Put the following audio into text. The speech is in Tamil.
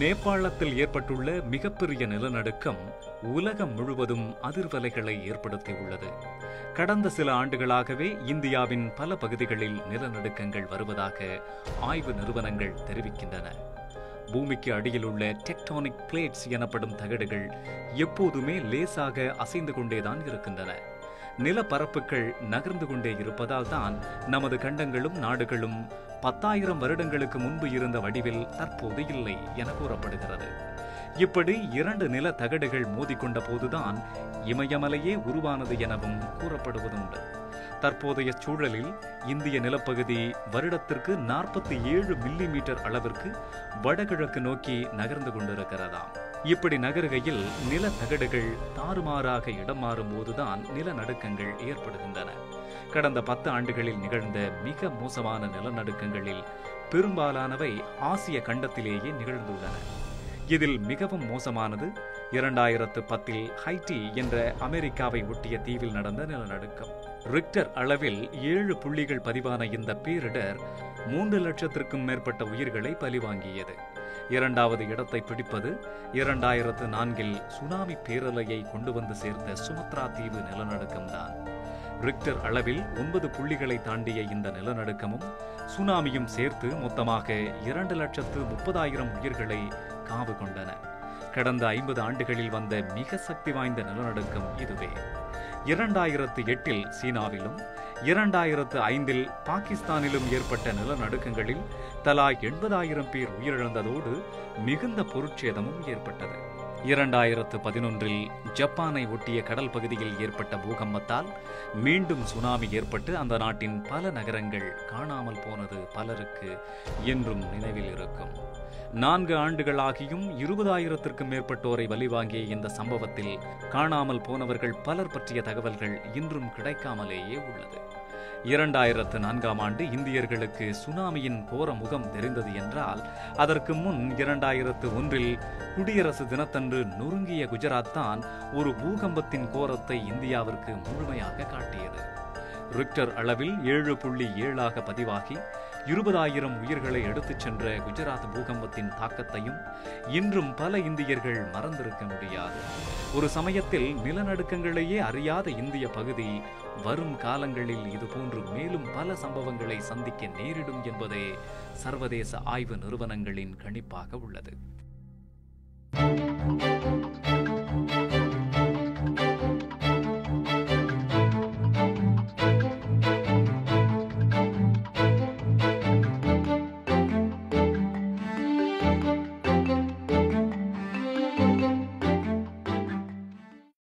நேபாளத்தில் ஏற்பட்டுள்ள மிகப்பெரிய நிலநடுக்கம் உலகம் முழுவதும் அதிர்வலைகளை ஏற்படுத்தியுள்ளது. கடந்த சில ஆண்டுகளாகவே இந்தியாவின் பல பகுதிகளில் நிலநடுக்கங்கள் வருவதாக ஆய்வு நிறுவனங்கள் தெரிவிக்கின்றன. பூமிக்கு அடியில் உள்ள டெக்டானிக் பிளேட்ஸ் எனப்படும் தகடுகள் எப்போதுமே லேசாக அசைந்து கொண்டேதான் இருக்கின்றன. நிலப்பரப்புகள் நகர்ந்து கொண்டே இருப்பதால் தான் நமது கண்டங்களும் நாடுகளும் 10,000 வருடங்களுக்கு முன்பு இருந்த வடிவில் தற்போது இல்லை என கூறப்படுகிறது. இப்படி 2 நில தகடுகள் மோதிக்கொண்ட போதுதான் இமயமலையே உருவானது எனவும் கூறப்படுவதுண்டு. தற்போதைய சூழலில் இந்திய நிலப்பகுதி வருடத்திற்கு 47 மில்லிமீட்டர் அளவிற்கு வடகிழக்கு நோக்கி நகர்ந்து கொண்டிருக்கிறதாம். இப்படி நகருகையில் நில தகடுகள் தாறுமாறாக இடம் மாறும் போதுதான் நிலநடுக்கங்கள் ஏற்படுகின்றன. கடந்த 10 ஆண்டுகளில் நிகழ்ந்த மிக மோசமான நிலநடுக்கங்களில் பெரும்பாலானவை ஆசிய கண்டத்திலேயே நிகழ்ந்துள்ளன. இதில் மிகவும் மோசமானது 2010 ஹைட்டி என்ற அமெரிக்காவை ஒட்டிய தீவில் நடந்த நிலநடுக்கம். ரிக்டர் அளவில் 7 புள்ளிகள் பதிவான இந்த பேரிடர் 3 லட்சத்திற்கும் மேற்பட்ட உயிர்களை பலிவாங்கியது. 2வது இடத்தை பிடிப்பது 2004 சுனாமி பேரலையை கொண்டு வந்து சேர்த்த சுமத்ரா தீவு நிலநடுக்கம்தான். ரிக்டர் அளவில் 9 புள்ளிகளை தாண்டிய இந்த நிலநடுக்கமும் சுனாமியும் சேர்த்து மொத்தமாக 2,30,000 உயிர்களை காவு கொண்டன. கடந்த 50 ஆண்டுகளில் வந்த மிக சக்தி வாய்ந்த நிலநடுக்கம் இதுவே. 2008 சீனாவிலும் 2005 பாகிஸ்தானிலும் ஏற்பட்ட நிலநடுக்கங்களில் தலா 80,000 பேர் உயிரிழந்ததோடு மிகுந்த பொருட்சேதமும் ஏற்பட்டது. 2011 ஜப்பானை ஒட்டிய கடல் பகுதியில் ஏற்பட்ட பூகம்பத்தால் மீண்டும் சுனாமி ஏற்பட்டு அந்த நாட்டின் பல நகரங்கள் காணாமல் போனது பலருக்கு என்றும் நினைவில் இருக்கும். 4 ஆண்டுகளாகியும் 20,000த்திற்கும் மேற்பட்டோரை பலிவாங்கிய இந்த சம்பவத்தில் காணாமல் போனவர்கள் பலர் பற்றிய தகவல்கள் இன்றும் கிடைக்காமலேயே உள்ளது. 2004ஆம் ஆண்டு இந்தியர்களுக்கு சுனாமியின் கோர முகம் தெரிந்தது என்றால், அதற்கு முன் 2001 குடியரசு தினத்தன்று நொறுங்கிய குஜராத் தான் ஒரு பூகம்பத்தின் கோரத்தை இந்தியாவிற்கு முழுமையாக காட்டியது. ரிக்டர் அளவில் 7.7 பதிவாகி 20,000 உயிர்களை எடுத்துச் சென்ற குஜராத் பூகம்பத்தின் தாக்கத்தையும் இன்றும் பல இந்தியர்கள் மறந்திருக்க முடியாது. ஒரு சமயத்தில் நிலநடுக்கங்களையே அறியாத இந்திய பகுதி வரும் காலங்களில் இதுபோன்று மேலும் பல சம்பவங்களை சந்திக்க நேரிடும் என்பதே சர்வதேச ஆய்வு நிறுவனங்களின் கணிப்பாக உள்ளது.